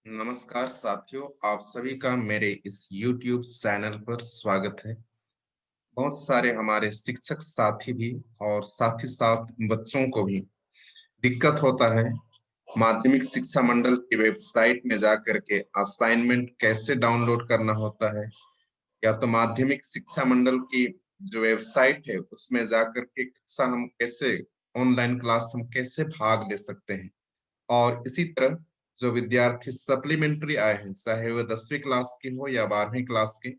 नमस्कार साथियों, आप सभी का मेरे इस YouTube चैनल पर स्वागत है। बहुत सारे हमारे शिक्षक साथी भी और साथ ही साथ बच्चों को भी दिक्कत होता है माध्यमिक शिक्षा मंडल की वेबसाइट में जा करके असाइनमेंट कैसे डाउनलोड करना होता है, या तो माध्यमिक शिक्षा मंडल की जो वेबसाइट है उसमें जा करके कक्षा हम कैसे ऑनलाइन क्लास हम कैसे भाग ले सकते हैं। और इसी तरह जो विद्यार्थी सप्लीमेंट्री आए हैं, चाहे वो 10वीं क्लास के हो या 12वीं क्लास के,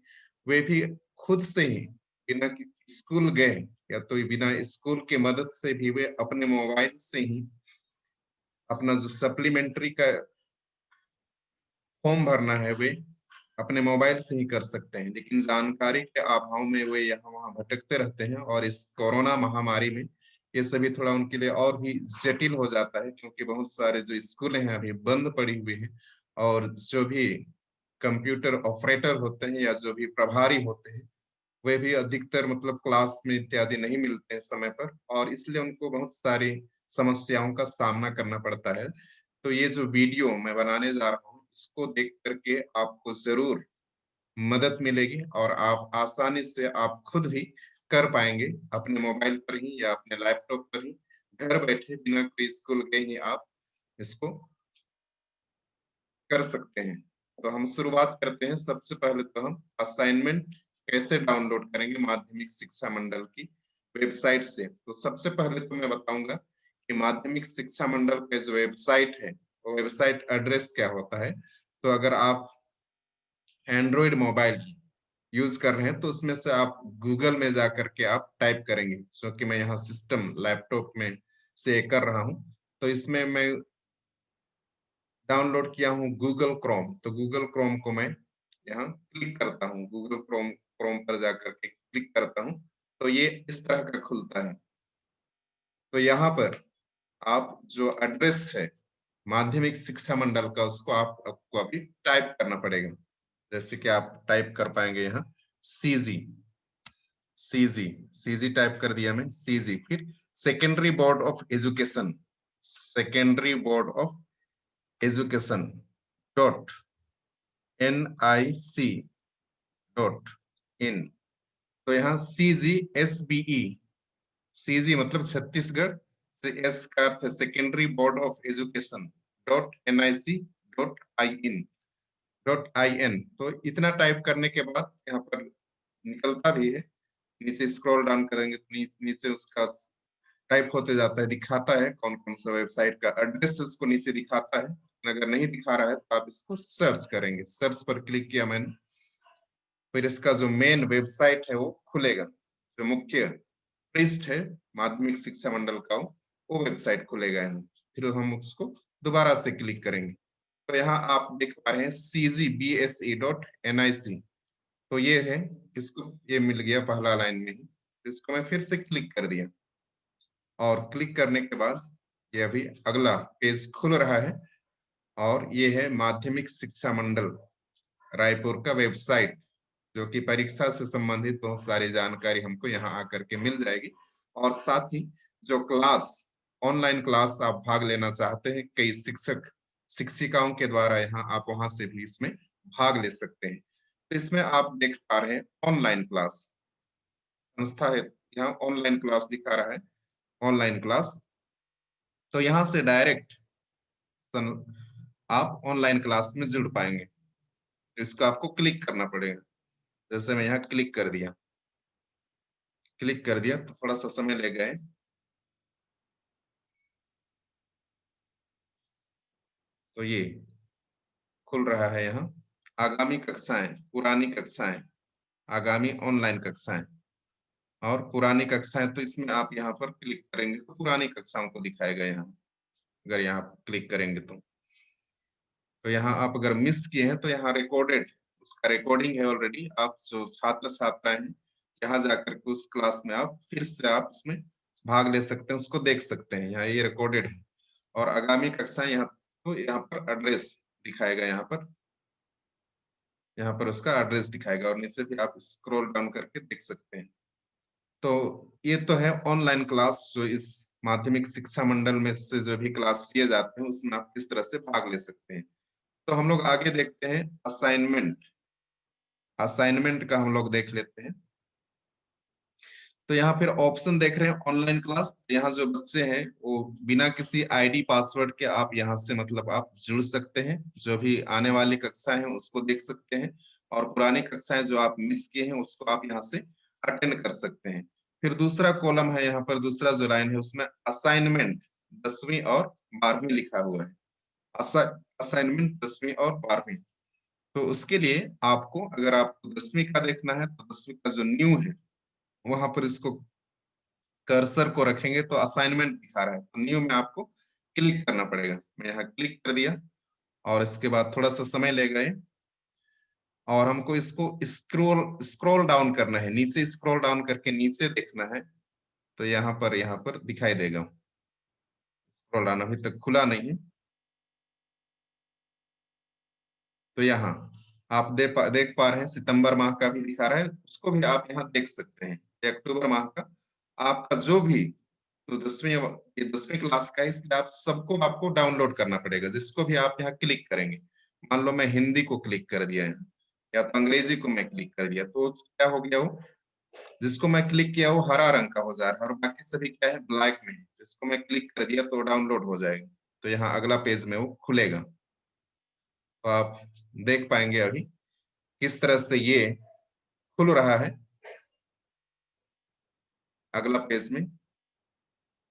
वे भी खुद से ही बिना स्कूल गए या तो बिना स्कूल की मदद से भी वे अपने मोबाइल से ही अपना जो सप्लीमेंट्री का फॉर्म भरना है वे अपने मोबाइल से ही कर सकते हैं। लेकिन जानकारी के अभाव में वे यहाँ वहाँ भटकते रहते हैं और इस कोरोना महामारी में ये सभी थोड़ा उनके लिए और भी जटिल हो जाता है, क्योंकि बहुत सारे जो स्कूल हैं अभी बंद पड़ी हुई हैं और जो भी कंप्यूटर ऑपरेटर होते हैं या जो भी प्रभारी होते हैं वे भी अधिकतर मतलब क्लास में इत्यादि नहीं मिलते हैं समय पर, और इसलिए उनको बहुत सारी समस्याओं का सामना करना पड़ता है। तो ये जो वीडियो मैं बनाने जा रहा हूँ इसको देख करके आपको जरूर मदद मिलेगी और आप आसानी से आप खुद भी कर पाएंगे अपने मोबाइल पर ही या अपने लैपटॉप पर ही, घर बैठे बिना कोई स्कूल गए ही आप इसको कर सकते हैं। तो हम शुरुआत करते हैं। सबसे पहले तो हम असाइनमेंट कैसे डाउनलोड करेंगे माध्यमिक शिक्षा मंडल की वेबसाइट से। तो सबसे पहले तो मैं बताऊंगा कि माध्यमिक शिक्षा मंडल का जो वेबसाइट है वो वेबसाइट एड्रेस क्या होता है। तो अगर आप एंड्रॉइड मोबाइल यूज कर रहे हैं तो उसमें से आप गूगल में जा करके आप टाइप करेंगे, जो कि मैं यहाँ सिस्टम लैपटॉप में से कर रहा हूँ। तो इसमें मैं डाउनलोड किया हूँ गूगल क्रोम। तो गूगल क्रोम को मैं यहाँ क्लिक करता हूँ, गूगल क्रोम क्रोम पर जाकर के क्लिक करता हूँ तो ये इस तरह का खुलता है। तो यहाँ पर आप जो एड्रेस है माध्यमिक शिक्षा मंडल का उसको आपको अभी टाइप करना पड़ेगा। जैसे कि आप टाइप कर पाएंगे यहाँ सीजी सीजी सीजी टाइप कर दिया मैं, सीजी, फिर secondary board of education, secondary board of education dot NIC dot in. तो यहाँ CGSBE, सीजी मतलब छत्तीसगढ़, से एस का अर्थ है secondary board of education .NIC .in .in। तो इतना टाइप करने के बाद यहाँ पर निकलता भी है, नीचे स्क्रॉल डाउन करेंगे तो नीचे उसका टाइप होते जाता है, दिखाता है कौन कौन सा वेबसाइट का एड्रेस उसको नीचे दिखाता है। अगर नहीं दिखा रहा है तो आप इसको सर्च करेंगे। सर्च पर क्लिक किया मैंने, फिर इसका जो मेन वेबसाइट है वो खुलेगा, जो मुख्य पृष्ठ है माध्यमिक शिक्षा मंडल का वो वेबसाइट खुलेगा यहाँ। फिर हम उसको दोबारा से क्लिक करेंगे तो यहाँ आप देख पा रहे हैं CGBSE.NIC। तो ये है, इसको ये मिल गया पहला लाइन में ही। इसको मैं फिर से क्लिक कर दिया और क्लिक करने के बाद ये अभी अगला पेज खुल रहा है और ये है माध्यमिक शिक्षा मंडल रायपुर का वेबसाइट, जो कि परीक्षा से संबंधित बहुत सारी जानकारी हमको यहाँ आकर के मिल जाएगी। और साथ ही जो क्लास ऑनलाइन क्लास आप भाग लेना चाहते हैं कई शिक्षक शिक्षिकाओं के द्वारा, यहाँ आप वहां से भी इसमें भाग ले सकते हैं। तो इसमें आप देख पा रहे हैं ऑनलाइन क्लास संस्था है, यहाँ ऑनलाइन क्लास दिखा रहा है, ऑनलाइन क्लास। तो यहाँ से डायरेक्ट आप ऑनलाइन क्लास में जुड़ पाएंगे। इसको आपको क्लिक करना पड़ेगा। जैसे मैं यहाँ क्लिक कर दिया, क्लिक कर दिया तो थोड़ा सा समय ले गए। तो ये खुल रहा है यहाँ आगामी कक्षाएं, पुरानी कक्षाएं, आगामी ऑनलाइन कक्षाएं और पुरानी कक्षाएं। तो इसमें आप यहाँ पर क्लिक करेंगे तो पुरानी कक्षाओं को दिखाएगा यहाँ। अगर यहाँ क्लिक करेंगे तो यहाँ आप अगर मिस किए हैं तो यहाँ रिकॉर्डेड, उसका रिकॉर्डिंग है ऑलरेडी। आप जो छात्र छात्राएं हैं यहाँ जाकर के उस क्लास में आप फिर से आप उसमें भाग ले सकते हैं, उसको देख सकते हैं। यहाँ ये रिकॉर्डेड है और आगामी कक्षाएं यहाँ, तो यहाँ पर एड्रेस दिखाएगा, यहाँ पर उसका एड्रेस दिखाएगा और नीचे भी आप स्क्रॉल डाउन करके देख सकते हैं। तो ये तो है ऑनलाइन क्लास, जो इस माध्यमिक शिक्षा मंडल में से जो भी क्लास लिए जाते हैं उसमें आप किस तरह से भाग ले सकते हैं। तो हम लोग आगे देखते हैं असाइनमेंट। असाइनमेंट का हम लोग देख लेते हैं। तो यहाँ फिर ऑप्शन देख रहे हैं ऑनलाइन क्लास। यहाँ जो बच्चे हैं वो बिना किसी आईडी पासवर्ड के आप यहाँ से मतलब आप जुड़ सकते हैं, जो भी आने वाली कक्षाएं हैं उसको देख सकते हैं, और पुरानी कक्षाएं जो आप मिस किए हैं उसको आप यहाँ से अटेंड कर सकते हैं। फिर दूसरा कॉलम है, यहाँ पर दूसरा जो लाइन है उसमें असाइनमेंट 10वीं और 12वीं लिखा हुआ है। असाइनमेंट 10वीं और 12वीं। तो उसके लिए आपको, अगर आपको 10वीं का देखना है तो 10वीं का जो न्यू है वहां पर इसको कर्सर को रखेंगे तो असाइनमेंट दिखा रहा है, तो न्यू में आपको क्लिक करना पड़ेगा। मैं यहाँ क्लिक कर दिया और इसके बाद थोड़ा सा समय लेगा ये, और हमको इसको स्क्रॉल स्क्रॉल डाउन करना है, नीचे स्क्रॉल डाउन करके नीचे देखना है। तो यहाँ पर दिखाई देगा। स्क्रॉल डाउन अभी तक खुला नहीं है। तो यहाँ आप देख पा रहे हैं सितंबर माह का भी दिखा रहा है, उसको भी आप यहाँ देख सकते हैं। ये अक्टूबर माह का आपका जो भी, तो 10वीं क्लास का है, इसलिए आप सबको आपको डाउनलोड करना पड़ेगा। जिसको भी आप यहाँ क्लिक करेंगे, मान लो मैं हिंदी को क्लिक कर दिया है या तो अंग्रेजी को मैं क्लिक कर दिया, तो क्या हो गया, वो जिसको मैं क्लिक किया वो हरा रंग का हो जा रहा है और बाकी सभी क्या है, ब्लैक में है। जिसको मैं क्लिक कर दिया तो डाउनलोड हो जाएगा। तो यहाँ अगला पेज में वो खुलेगा, तो आप देख पाएंगे अभी किस तरह से ये खुल रहा है। अगला पेज में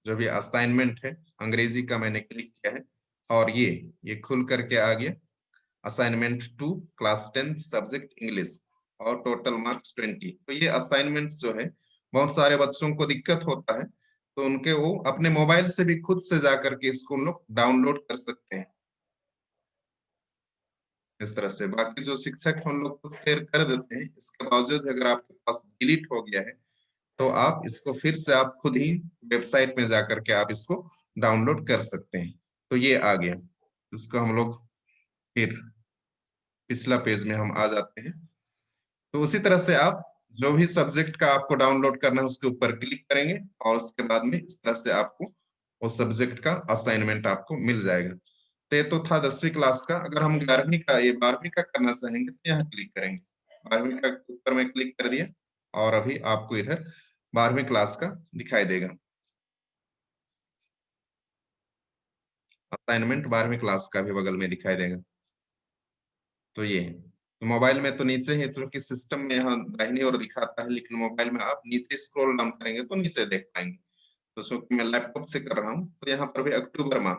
जो भी असाइनमेंट है, अंग्रेजी का मैंने क्लिक किया है और ये खुल करके आ गया। असाइनमेंट 2 क्लास 10 सब्जेक्ट इंग्लिश और टोटल मार्क्स 20। तो ये असाइनमेंट जो है, बहुत सारे बच्चों को दिक्कत होता है, तो उनके वो अपने मोबाइल से भी खुद से जा करके इसको उन लोग डाउनलोड कर सकते हैं। इस तरह से बाकी जो शिक्षक हम लोग को शेयर कर देते हैं, इसके बावजूद अगर आपके पास डिलीट हो गया है तो आप इसको फिर से आप खुद ही वेबसाइट में जाकर के आप इसको डाउनलोड कर सकते हैं। तो ये आ गया। इसको हम लोग फिर पिछला पेज में हम आ जाते हैं। तो उसी तरह से आप जो भी सब्जेक्ट का आपको डाउनलोड करना है उसके ऊपर क्लिक करेंगे और उसके बाद में इस तरह से आपको उस सब्जेक्ट का असाइनमेंट आपको मिल जाएगा। तो ये तो था 10वीं क्लास का। अगर हम 11वीं का, ये 12वीं का करना चाहेंगे तो यहाँ क्लिक करेंगे। 12वीं का ऊपर में क्लिक कर दिया और अभी आपको इधर 12वीं क्लास का दिखाई देगा। असाइनमेंट 12वीं क्लास का भी बगल में दिखाई देगा। तो ये तो मोबाइल में तो नीचे है, क्योंकि सिस्टम में यहाँ दाहिनी ओर दिखाता है, लेकिन मोबाइल में आप नीचे स्क्रॉल डाउन करेंगे तो नीचे देख पाएंगे। तो चूंकि मैं लैपटॉप से कर रहा हूँ तो यहाँ पर भी अक्टूबर माह,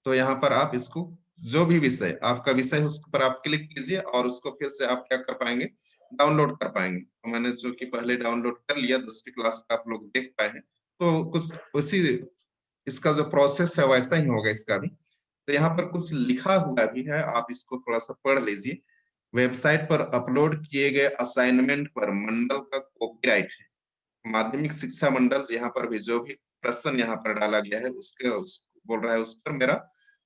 तो यहाँ पर आप इसको जो भी विषय आपका विषय है उस पर आप क्लिक कीजिए और उसको फिर से आप क्या कर पाएंगे, डाउनलोड कर पाएंगे। तो मैंने जो कि पहले डाउनलोड कर लिया, 10वीं क्लास का आप लोग देख पाए हैं, तो कुछ उसी इसका जो प्रोसेस है वैसा ही होगा इसका भी। तो यहाँ पर कुछ लिखा हुआ भी है, आप इसको थोड़ा सा पढ़ लीजिए। वेबसाइट पर अपलोड किए गए असाइनमेंट पर मंडल का कॉपीराइट है। माध्यमिक शिक्षा मंडल, यहाँ पर भी जो भी प्रश्न यहाँ पर डाला गया है बोल रहा है उस पर मेरा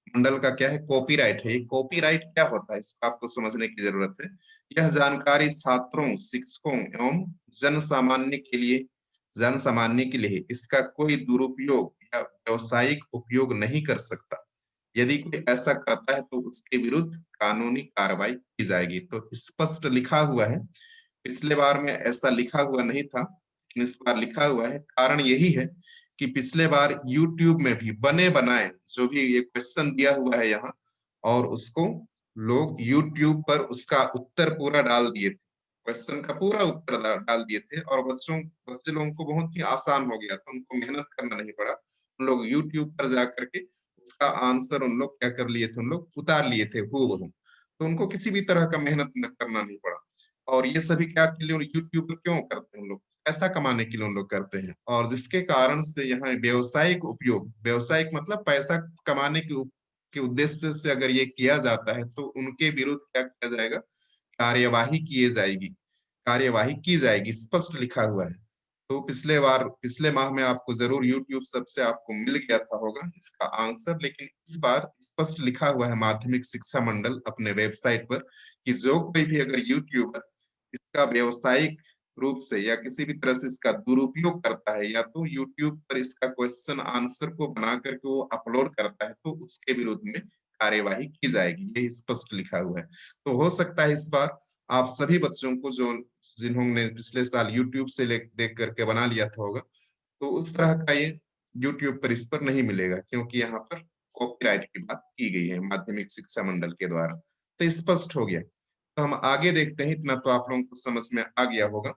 मंडल का क्या है, कॉपीराइट है। ये कॉपीराइट क्या होता है इसको आपको समझने की जरूरत है। यह जानकारी छात्रों, शिक्षकों एवं जन सामान्य के लिए इसका कोई दुरुपयोग या व्यवसायिक उपयोग नहीं कर सकता। यदि कोई ऐसा करता है तो उसके विरुद्ध कानूनी कार्रवाई की जाएगी। तो स्पष्ट लिखा हुआ है। पिछले बार में ऐसा लिखा हुआ नहीं था, लेकिन इस बार लिखा हुआ है। कारण यही है कि पिछले बार YouTube में भी बने बनाए जो भी ये क्वेश्चन दिया हुआ है यहाँ, और उसको लोग YouTube पर उसका उत्तर पूरा डाल दिए थे। क्वेश्चन का पूरा उत्तर डाल दिए थे और बच्चे लोगों को बहुत ही आसान हो गया था, उनको मेहनत करना नहीं पड़ा। उन लोग YouTube पर जा करके उसका आंसर उन लोग क्या कर लिए थे, उन लोग उतार लिए थे हूबहू। तो उनको किसी भी तरह का मेहनत न करना नहीं पड़ा। और ये सभी क्या के लिए यूट्यूब पर क्यों करते हैं उन लोग, पैसा कमाने के लिए उन लोग करते हैं। और जिसके कारण से यहाँ व्यवसायिक उपयोग, व्यवसायिक मतलब पैसा कमाने के उद्देश्य से अगर ये किया जाता है तो उनके विरुद्ध क्या किया जाएगा, कार्यवाही किए जाएगी, कार्यवाही की जाएगी, स्पष्ट लिखा हुआ है। तो पिछले माह में आपको जरूर YouTube सबसे आपको मिल गया था होगा इसका आंसर, लेकिन इस बार स्पष्ट लिखा हुआ है माध्यमिक शिक्षा मंडल अपने वेबसाइट पर कि जो कोई भी अगर यूट्यूबर इसका व्यवसायिक रूप से या किसी भी तरह से इसका दुरुपयोग करता है, या तो यूट्यूब पर इसका क्वेश्चन आंसर को बना करके वो अपलोड करता है, तो उसके विरुद्ध में कार्यवाही की जाएगी, ये स्पष्ट लिखा हुआ है। तो हो सकता है इस बार आप सभी बच्चों को जो जिन्होंने पिछले साल यूट्यूब से देख करके बना लिया था होगा, तो उस तरह का ये यूट्यूब पर इस पर नहीं मिलेगा, क्योंकि यहाँ पर कॉपीराइट की बात की गई है माध्यमिक शिक्षा मंडल के द्वारा। तो स्पष्ट हो गया। तो हम आगे देखते हैं, इतना तो आप लोगों को समझ में आ गया होगा।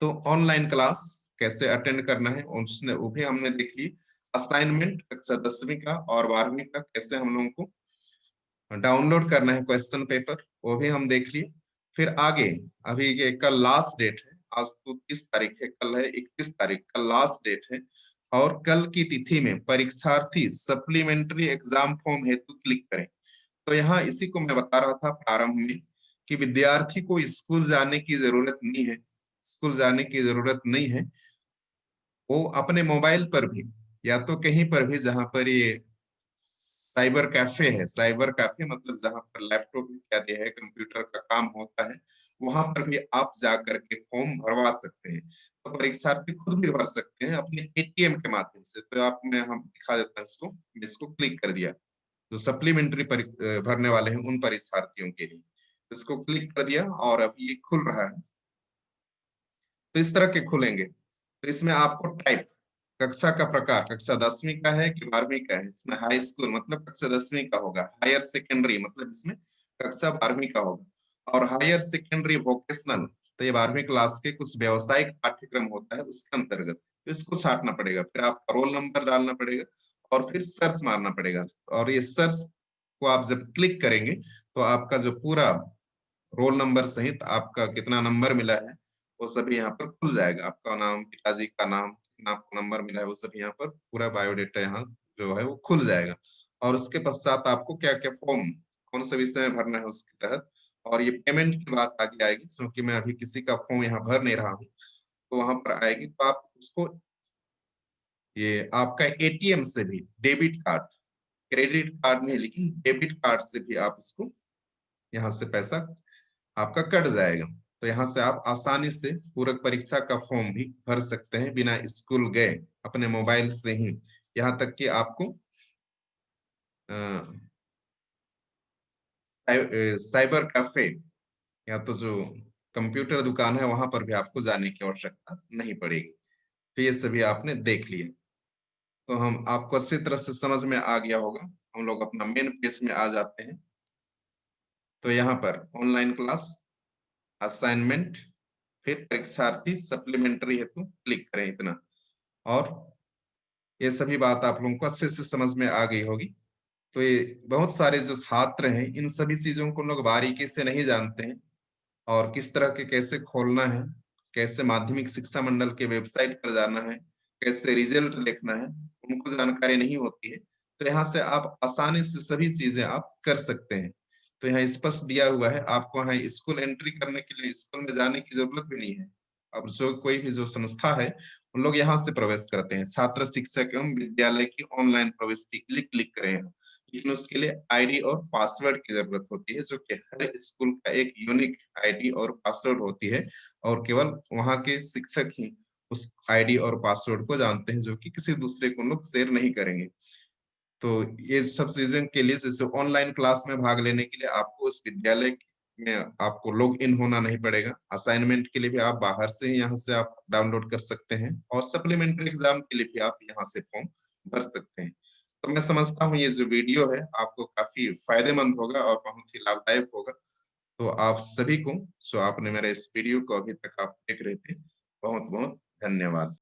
तो ऑनलाइन क्लास कैसे अटेंड करना है उसने वो भी हमने देख ली। असाइनमेंट कक्षा 10वीं का और 12वीं का कैसे हम लोगों को डाउनलोड करना है क्वेश्चन पेपर, वो भी हम देख लिए। फिर आगे अभी ये कल लास्ट डेट है, आज तो 30 तारीख है, कल है 31 तारीख, कल लास्ट डेट है। और कल की तिथि में परीक्षार्थी सप्लीमेंट्री एग्जाम फॉर्म हेतु क्लिक करें। तो यहाँ इसी को मैं बता रहा था प्रारंभ में कि विद्यार्थी को स्कूल जाने की जरूरत नहीं है, स्कूल जाने की जरूरत नहीं है। वो अपने मोबाइल पर भी या तो कहीं पर भी जहां पर ये साइबर कैफे है, साइबर कैफे मतलब जहां पर लैपटॉप इत्यादि है, कंप्यूटर का काम होता है, वहां पर भी आप जा करके फॉर्म भरवा सकते हैं। तो परीक्षार्थी खुद भी भर सकते हैं अपने एटीएम के माध्यम से। तो आप मैं हम दिखा देता हूँ इसको, इसको क्लिक कर दिया जो सप्लीमेंट्री भरने वाले हैं उन परीक्षार्थियों के लिए, इसको क्लिक कर दिया और अब ये खुल रहा है। तो इस तरह के खुलेंगे। तो इसमें आपको टाइप कक्षा का प्रकार, कक्षा 10वीं का है कि 12वीं का है, इसमें हाई स्कूल मतलब कक्षा 10वीं का होगा, हायर सेकेंडरी मतलब इसमें कक्षा 12वीं का होगा, और हायर सेकेंडरी वोकेशनल तो ये 12वीं क्लास के कुछ व्यवसायिक पाठ्यक्रम होता है उसके अंतर्गत। तो इसको छाटना पड़ेगा, फिर आपका रोल नंबर डालना पड़ेगा और फिर सर्च मारना पड़ेगा। और ये सर्च को आप जब क्लिक करेंगे तो आपका जो पूरा रोल नंबर सहित आपका कितना नंबर मिला है वो सभी यहाँ पर खुल जाएगा। आपका नाम, पिताजी का नाम, कितना आपको नंबर मिला है वो सब यहाँ पर पूरा बायोडेटा यहाँ जो है वो खुल जाएगा। और उसके पश्चात आपको क्या क्या फॉर्म कौन से विषय में भरना है उसके तहत, और ये पेमेंट की बात आगे आएगी, क्योंकि मैं अभी किसी का फॉर्म यहाँ भर नहीं रहा हूँ, तो वहां पर आएगी। तो आप उसको ये आपका एटीएम से भी डेबिट कार्ड, क्रेडिट कार्ड नहीं लेकिन डेबिट कार्ड से भी आप इसको यहाँ से पैसा आपका कट जाएगा। तो यहाँ से आप आसानी से पूरक परीक्षा का फॉर्म भी भर सकते हैं बिना स्कूल गए, अपने मोबाइल से ही। यहाँ तक कि आपको साइबर कैफे या तो जो कंप्यूटर दुकान है वहां पर भी आपको जाने की आवश्यकता नहीं पड़ेगी। तो ये सभी आपने देख लिया। तो हम आपको अच्छी तरह से समझ में आ गया होगा। हम लोग अपना मेन पेज में आ जाते हैं। तो यहाँ पर ऑनलाइन क्लास, असाइनमेंट, फिर परीक्षार्थी सप्लीमेंट्री हेतु क्लिक करें, इतना। और ये सभी बात आप लोगों को अच्छे से समझ में आ गई होगी। तो ये बहुत सारे जो छात्र हैं इन सभी चीजों को लोग बारीकी से नहीं जानते हैं, और किस तरह के कैसे खोलना है, कैसे माध्यमिक शिक्षा मंडल के वेबसाइट पर जाना है, कैसे रिजल्ट देखना है, उनको जानकारी नहीं होती है। तो यहाँ से आप आसानी से सभी चीजें आप कर सकते हैं। तो यहाँ स्पष्ट दिया हुआ है, आपको यहाँ स्कूल एंट्री करने के लिए स्कूल में जाने की जरूरत भी नहीं है। अब जो कोई भी जो संस्था है उन लोग यहाँ से प्रवेश करते हैं। छात्र शिक्षक एवं विद्यालय की ऑनलाइन प्रवेश के लिए क्लिक करें यहाँ। लेकिन उसके लिए आईडी और पासवर्ड की जरूरत होती है, जो कि हर स्कूल का एक यूनिक आईडी और पासवर्ड होती है, और केवल वहाँ के शिक्षक ही उस आईडी और पासवर्ड को जानते हैं, जो कि किसी दूसरे को लोग शेयर नहीं करेंगे। तो ये सब चीजों के लिए, जैसे ऑनलाइन क्लास में भाग लेने के लिए आपको उस विद्यालय में आपको लॉग इन होना नहीं पड़ेगा। असाइनमेंट के लिए भी आप बाहर से ही यहाँ से आप डाउनलोड कर सकते हैं, और सप्लीमेंट्री एग्जाम के लिए भी आप यहाँ से फॉर्म भर सकते हैं। तो मैं समझता हूँ ये जो वीडियो है आपको काफी फायदेमंद होगा और बहुत ही लाभदायक होगा। तो आप सभी को, जो आपने मेरे इस वीडियो को अभी तक आप देख रहे थे, बहुत बहुत धन्यवाद।